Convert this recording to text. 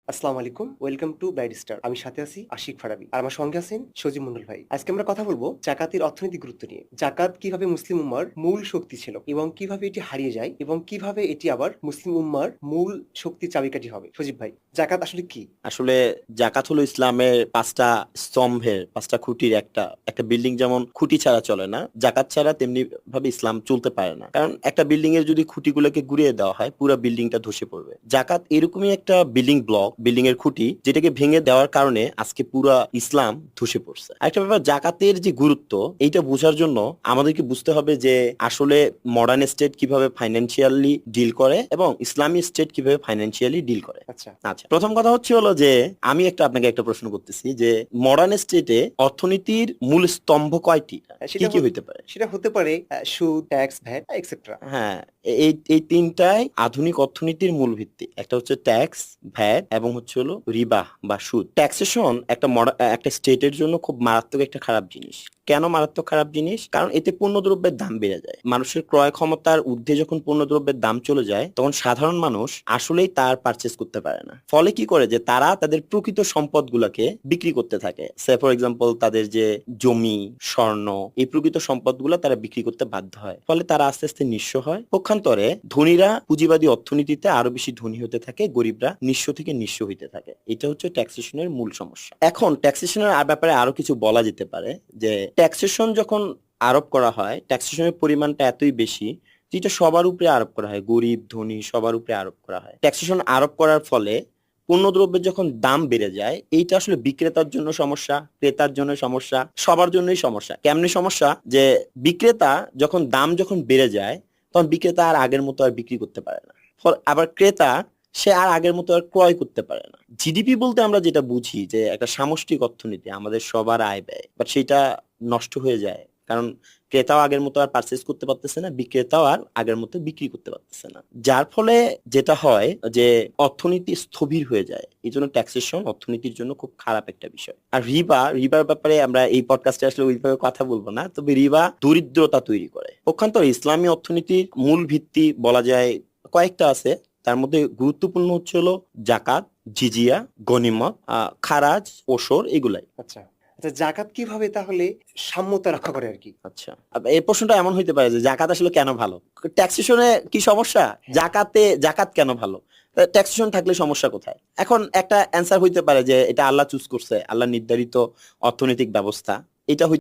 আসসালামু আলাইকুম, welcome to barrister. আমি সাথে আছি আশিক ফারাবি আর আমার সঙ্গে আছেন সজীব মন্ডল ভাই। আজকে আমরা কথা বলবো জাকাতের অর্থনৈতিক গুরুত্ব নিয়ে। জাকাত কিভাবে মুসলিম উম্মার মূল শক্তি ছিল এবং কিভাবে এটি হারিয়ে যায় এবং কিভাবে এটি আবার মুসলিম উম্মার মূল শক্তির চাবিকাঠি হবে। সজীব ভাই, জাকাত আসলে কি? আসলে জাকাত হলো ইসলামের পাঁচটা স্তম্ভের পাঁচটা খুঁটির একটা একটা বিল্ডিং যেমন খুঁটি ছাড়া চলে না, জাকাত ছাড়া তেমনি ভাবে ইসলাম চলতে পারে না। কারণ একটা বিল্ডিং এর যদি খুঁটিগুলোকে গুড়িয়ে দেওয়া হয় পুরো বিল্ডিংটা ধসে পড়বে। জাকাত এরকমই একটা বিল্ডিং ব্লক, বিল্ডিং এর খুঁটি, যেটাকে ভেঙে দেওয়ার কারণে আজকে পুরা ইসলাম ধসে পড়ছে। আরেকটা ব্যাপার, জাকাতের যে গুরুত্ব এইটা বোঝার জন্য আমাদেরকে বুঝতে হবে যে আসলে মডার্ন স্টেট কিভাবে ফাইন্যান্সিয়ালি ডিল করে এবং ইসলামী স্টেট কিভাবে ফাইন্যান্সিয়ালি ডিল করে। আচ্ছা। আচ্ছা, প্রথম কথা হচ্ছে হলো যে আমি আপনাকে একটা প্রশ্ন করতেছি যে মডার্ন স্টেটে অর্থনীতির মূল স্তম্ভ কয়টি, কি সেটা কি হইতে পারে? সেটা হতে পারে সুদ, ট্যাক্স, ভ্যাট এক্সেট্রা। হ্যাঁ, এই এই তিনটাই আধুনিক অর্থনীতির মূল ভিত্তি। একটা হচ্ছে ট্যাক্স, ভ্যাট এবং হচ্ছে হলো রিবা বা সুদ। ট্যাক্সেশন একটা স্টেটের জন্য খুব মারাত্মক একটা খারাপ জিনিস। কেন মারাত্মক খারাপ জিনিস? কারণ এতে পণ্যদ্রব্যের দাম বেড়ে যায়। মানুষের ক্রয় ক্ষমতার ঊর্ধ্বে যখন পণ্যদ্রব্যের দাম চলে যায় তখন সাধারণ মানুষ আসলেই তার পারচেস করতে পারে না। ফলে কি করে যে তারা তাদের প্রকৃত সম্পদগুলোকে বিক্রি করতে থাকে। সে ফর এক্সাম্পল তাদের যে জমি, স্বর্ণ, এই প্রকৃত সম্পদগুলো তারা বিক্রি করতে বাধ্য হয়। ফলে তারা আস্তে আস্তে নিঃস্ব হয়। পক্ষান্তরে ধনীরা পুঁজিবাদী অর্থনীতিতে আরো বেশি ধনী হতে থাকে, গরিবরা নিঃস্ব থেকে নিঃস্ব হইতে থাকে। এটা হচ্ছে ট্যাক্সেশনের মূল সমস্যা। এখন ট্যাক্সেশনের ব্যাপারে আরো কিছু বলা যেতে পারে যে ট্যাক্সেশন যখন আরোপ করা হয়, ট্যাক্সেশনের পরিমাণটা এতই বেশি যেটা সবার উপরে আরোপ করা হয়, গরিব ধনী সবার উপরে আরোপ করা হয়। ট্যাক্সেশন আরোপ করার ফলে পণ্যদ্রব্যের যখন দাম বেড়ে যায়, এইটা আসলে বিক্রেতার জন্য সমস্যা, ক্রেতার জন্য সমস্যা, সবার জন্যই সমস্যা। কেমনি সমস্যা? যে বিক্রেতা যখন বেড়ে যায় তখন বিক্রেতা আর আগের মতো আর বিক্রি করতে পারে না। আবার ক্রেতা সে আর আগের মতো আর ক্রয় করতে পারে না। জিডিপি বলতে আমরা যেটা বুঝি যে একটা সামষ্টিক অর্থনীতি, আমাদের সবার আয় ব্যয়, বাট সেটা নষ্ট হয়ে যায়। কারণ ক্রেতাও আগের মতো আর পারচেস করতে পারতেছে না, বিক্রেতাও আর আগের মতো বিক্রি করতে পারতেছে না। যার ফলে যেটা হয় যে অর্থনীতি স্থবির হয়ে যায়। এই জন্য ট্যাক্সেশন অর্থনীতির জন্য খুব খারাপ একটা বিষয়। আর রিবার ব্যাপারে আমরা এই পডকাস্টে আসলে ওইভাবে কথা বলবো না, তবে রিবা দরিদ্রতা তৈরি করে। পক্ষান্তর ইসলামী অর্থনীতির মূল ভিত্তি বলা যায় কয়েকটা আছে। তার মধ্যে গুরুত্বপূর্ণ হচ্ছে হলো জাকাত, জিজিয়া, গনিমত, খারাজ, ওসর, এগুলাই। আচ্ছা আচ্ছা, জাকাত কিভাবে তাহলে সাম্যতা রক্ষা করে আর কি? আচ্ছা, এই প্রশ্নটা এমন হইতে পারে যে জাকাত আসলে কেন ভালো? ট্যাক্সেশনে কি সমস্যা? জাকাত কেন ভালো? ট্যাক্সেশন থাকলে সমস্যা কোথায়? এখন একটা অ্যান্সার হইতে পারে যে এটা আল্লাহ চুজ করছে, আল্লাহ নির্ধারিত অর্থনৈতিক ব্যবস্থা। এটা